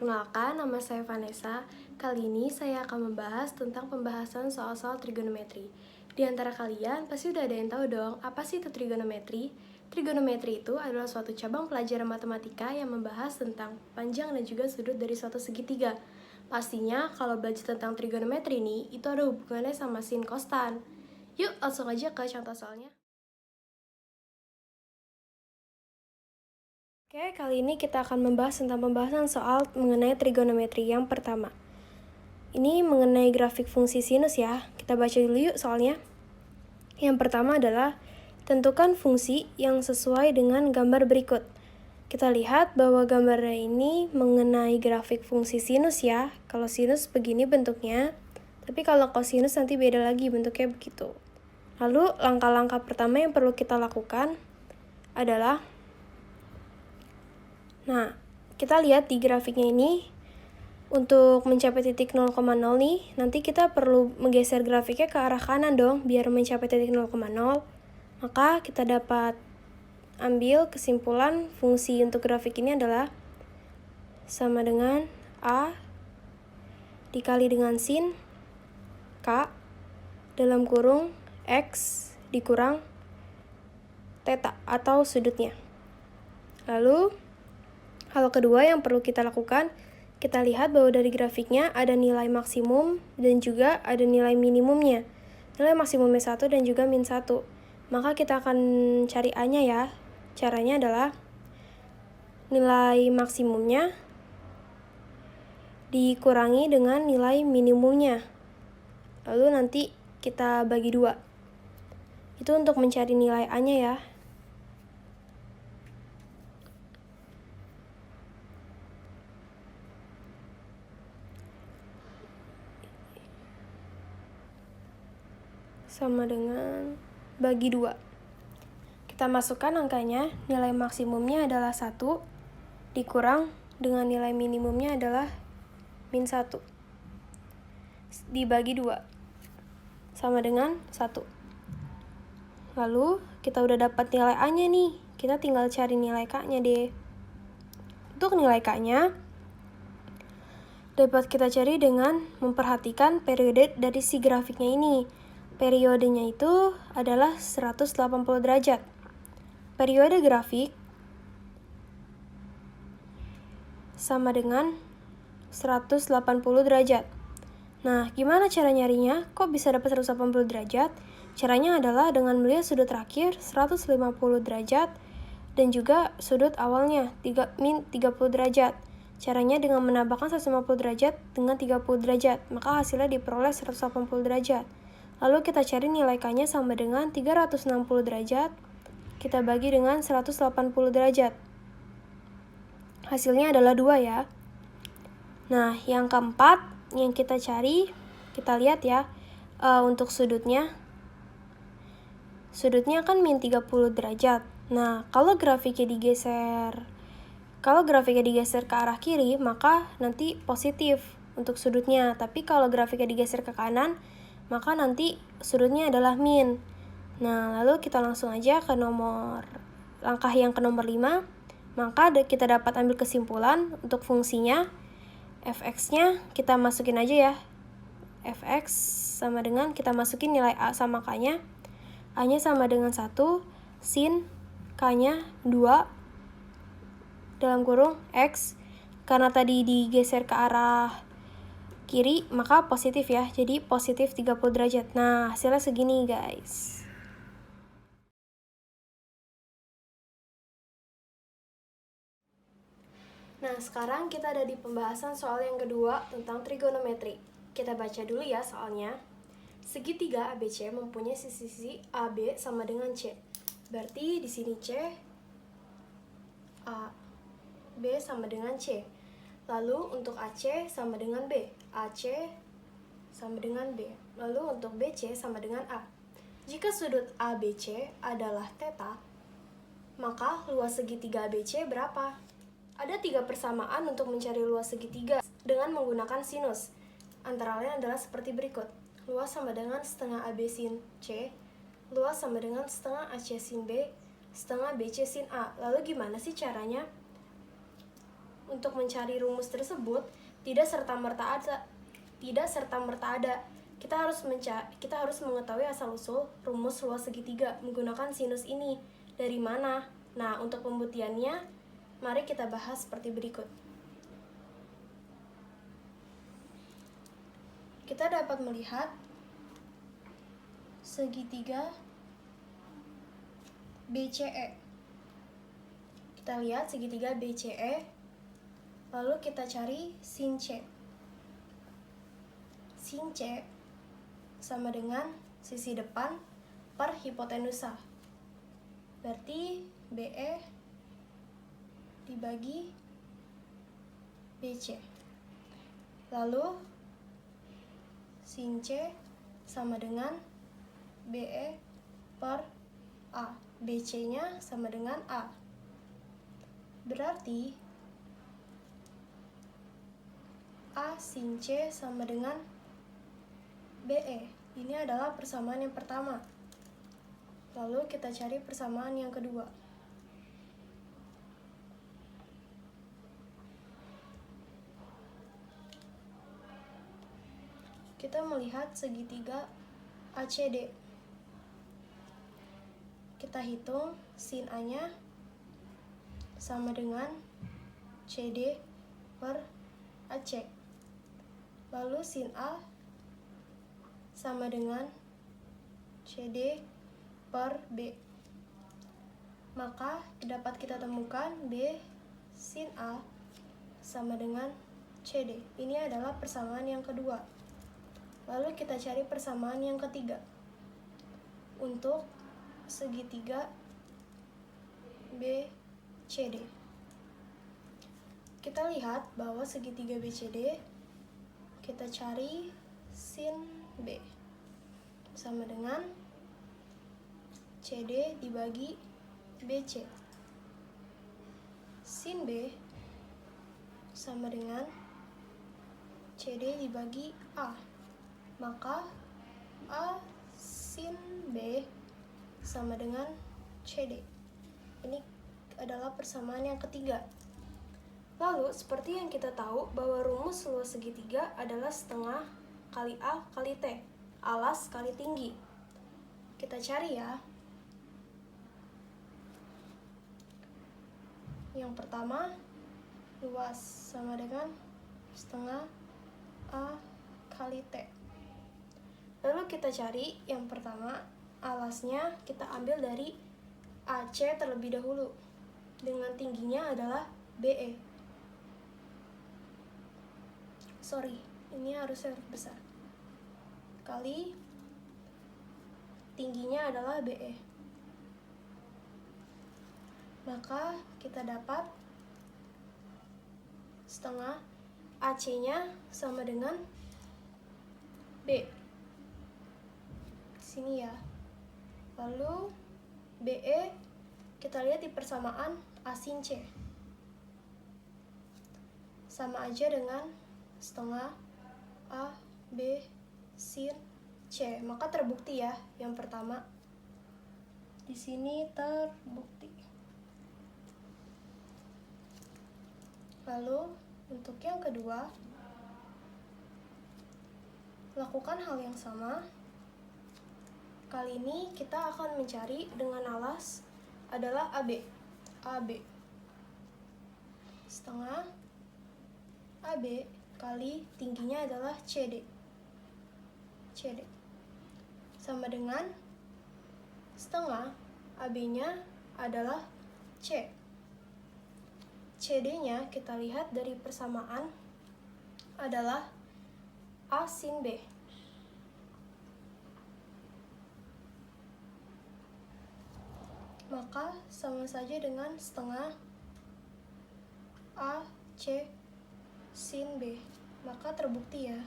Perkenalkan, nama saya Vanessa. Kali ini saya akan membahas tentang pembahasan soal-soal trigonometri. Di antara kalian, pasti udah ada yang tahu dong, apa sih itu trigonometri? Trigonometri itu adalah suatu cabang pelajaran matematika yang membahas tentang panjang dan juga sudut dari suatu segitiga. Pastinya, kalau belajar tentang trigonometri ini, itu ada hubungannya sama sin cos tan. Yuk, langsung aja ke contoh soalnya. Oke, kali ini kita akan membahas tentang pembahasan soal mengenai trigonometri yang pertama. Ini mengenai grafik fungsi sinus ya. Kita baca dulu yuk soalnya. Yang pertama adalah tentukan fungsi yang sesuai dengan gambar berikut. Kita lihat bahwa gambarnya ini mengenai grafik fungsi sinus ya. Kalau sinus begini bentuknya, tapi kalau kosinus nanti beda lagi bentuknya begitu. Lalu langkah-langkah pertama yang perlu kita lakukan adalah, nah, kita lihat di grafiknya ini, untuk mencapai titik 0,0 nih, nanti kita perlu menggeser grafiknya ke arah kanan dong, biar mencapai titik 0,0. Maka kita dapat ambil kesimpulan fungsi untuk grafik ini adalah sama dengan A dikali dengan sin K dalam kurung X dikurang theta atau sudutnya. Lalu, hal kedua yang perlu kita lakukan, kita lihat bahwa dari grafiknya ada nilai maksimum dan juga ada nilai minimumnya. Nilai maksimumnya 1 dan juga min 1. Maka kita akan cari A-nya ya. Caranya adalah nilai maksimumnya dikurangi dengan nilai minimumnya. Lalu nanti kita bagi 2. Itu untuk mencari nilai A-nya ya. Sama dengan bagi 2. Kita masukkan angkanya, nilai maksimumnya adalah 1, dikurang dengan nilai minimumnya adalah min 1. Dibagi 2, sama dengan 1. Lalu, kita udah dapat nilai A-nya nih, kita tinggal cari nilai K-nya deh. Untuk nilai K-nya, dapat kita cari dengan memperhatikan periode dari si grafiknya ini. Periodenya itu adalah 180 derajat. Periode grafik sama dengan 180 derajat. Nah, gimana cara nyarinya? Kok bisa dapat 180 derajat? Caranya adalah dengan melihat sudut terakhir 150 derajat dan juga sudut awalnya min 30 derajat. Caranya dengan menambahkan 150 derajat dengan 30 derajat, maka hasilnya diperoleh 180 derajat. Lalu kita cari nilai K-nya sama dengan 360 derajat, kita bagi dengan 180 derajat. Hasilnya adalah 2 ya. Nah, yang keempat yang kita cari, kita lihat ya, untuk sudutnya. Sudutnya kan min 30 derajat. Nah, kalau grafiknya digeser ke arah kiri, maka nanti positif untuk sudutnya. Tapi kalau grafiknya digeser ke kanan, maka nanti sudutnya adalah min. Nah, lalu kita langsung aja ke langkah yang ke nomor 5. Maka kita dapat ambil kesimpulan untuk fungsinya. Fx-nya kita masukin aja ya. Fx sama dengan, kita masukin nilai A sama K-nya. A-nya sama dengan 1, sin K-nya 2, dalam kurung X. Karena tadi digeser ke arah kiri, maka positif ya. Jadi positif 30 derajat. Nah, hasilnya segini guys. Nah, sekarang kita ada di pembahasan soal yang kedua tentang trigonometri. Kita baca dulu ya soalnya. Segitiga ABC mempunyai sisi-sisi AB sama dengan C. Berarti di sini C, A, B sama dengan C. Lalu untuk AC sama dengan B, AC sama dengan B. Lalu untuk BC sama dengan A. Jika sudut ABC adalah theta, maka luas segitiga ABC berapa? Ada 3 persamaan untuk mencari luas segitiga dengan menggunakan sinus. Antara lain adalah seperti berikut. Luas sama dengan setengah AB sin C, luas sama dengan setengah AC sin B, setengah BC sin A. Lalu gimana sih caranya? untuk mencari rumus tersebut tidak serta-merta ada. Kita harus mengetahui asal-usul rumus luas segitiga menggunakan sinus ini dari mana. Nah, untuk pembuktiannya, mari kita bahas seperti berikut. Kita dapat melihat segitiga BCE. Kita lihat segitiga BCE, lalu kita cari sin C. Sin C sama dengan sisi depan per hipotenusa. Berarti BE dibagi BC. Lalu sin C sama dengan BE per A. BC-nya sama dengan A. Berarti A sin C sama dengan BE. Ini adalah persamaan yang pertama. Lalu kita cari persamaan yang kedua. Kita melihat segitiga ACD. Kita hitung sin A-nya sama dengan CD per AC. Lalu sin A sama dengan CD per B. Maka dapat kita temukan B sin A sama dengan CD. Ini adalah persamaan yang kedua. Lalu kita cari persamaan yang ketiga. Untuk segitiga BCD. Kita lihat bahwa segitiga BCD, kita cari sin B sama dengan CD dibagi BC. Sin B sama dengan CD dibagi A. Maka A sin B sama dengan CD. Ini adalah persamaan yang ketiga. Lalu, seperti yang kita tahu bahwa rumus luas segitiga adalah setengah kali A kali T, alas kali tinggi. Kita cari ya. Yang pertama, luas sama dengan setengah A kali T. Lalu kita cari yang pertama, alasnya kita ambil dari AC terlebih dahulu. Dengan tingginya adalah BE. Ini harusnya huruf besar. Kali tingginya adalah BE. Maka kita dapat setengah AC-nya sama dengan B. Sini ya. Lalu BE kita lihat di persamaan A sin C. Sama aja dengan setengah A B sin C. Maka terbukti ya yang pertama. Di sini terbukti. Lalu untuk yang kedua, lakukan hal yang sama. Kali ini kita akan mencari dengan alas adalah AB. AB setengah AB kali tingginya adalah CD. CD sama dengan setengah AB-nya adalah C. CD-nya kita lihat dari persamaan adalah A sin B. Maka sama saja dengan setengah A C sin B. Maka terbukti ya.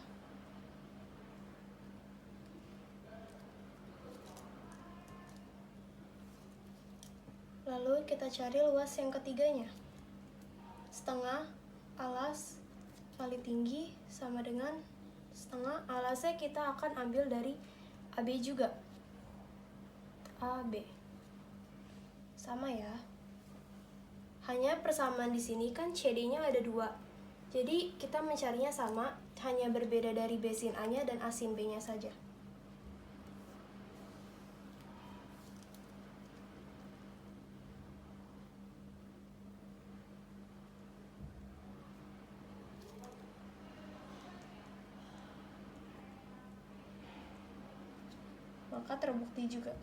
Lalu kita cari luas yang ketiganya. Setengah alas kali tinggi sama dengan setengah alasnya kita akan ambil dari AB juga. AB. Sama ya. Hanya persamaan di sini kan CD-nya ada 2. Jadi kita mencarinya sama, hanya berbeda dari B sin A-nya dan A sin B-nya saja. Maka terbukti juga.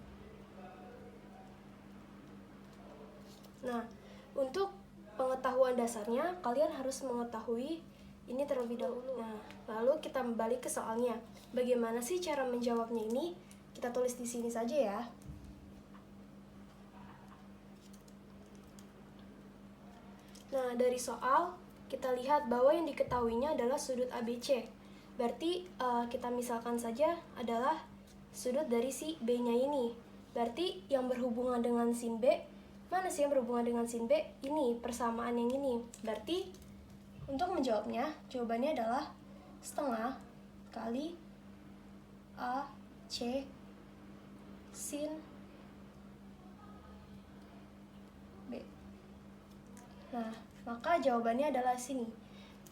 Nah, untuk pengetahuan dasarnya, kalian harus mengetahui ini terlebih dahulu. Nah, lalu kita balik ke soalnya. Bagaimana sih cara menjawabnya ini? Kita tulis di sini saja ya. Nah, dari soal, kita lihat bahwa yang diketahuinya adalah sudut ABC. Berarti kita misalkan saja adalah sudut dari si B-nya ini. Berarti yang berhubungan dengan sin B, mana sih yang berhubungan dengan sin B? Ini, persamaan yang ini. Berarti untuk menjawabnya, jawabannya adalah setengah kali AC sin B. Nah, maka jawabannya adalah sini.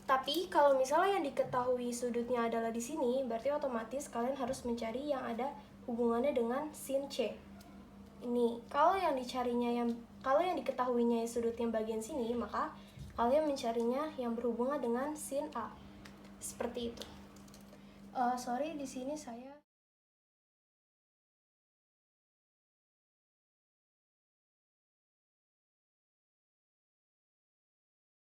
Tapi kalau misalnya yang diketahui sudutnya adalah di sini, berarti otomatis kalian harus mencari yang ada hubungannya dengan sin C. Ini, kalau yang diketahuinya sudut yang bagian sini, maka kalian mencarinya yang berhubungan dengan sin A. Seperti itu. Sorry, di sini saya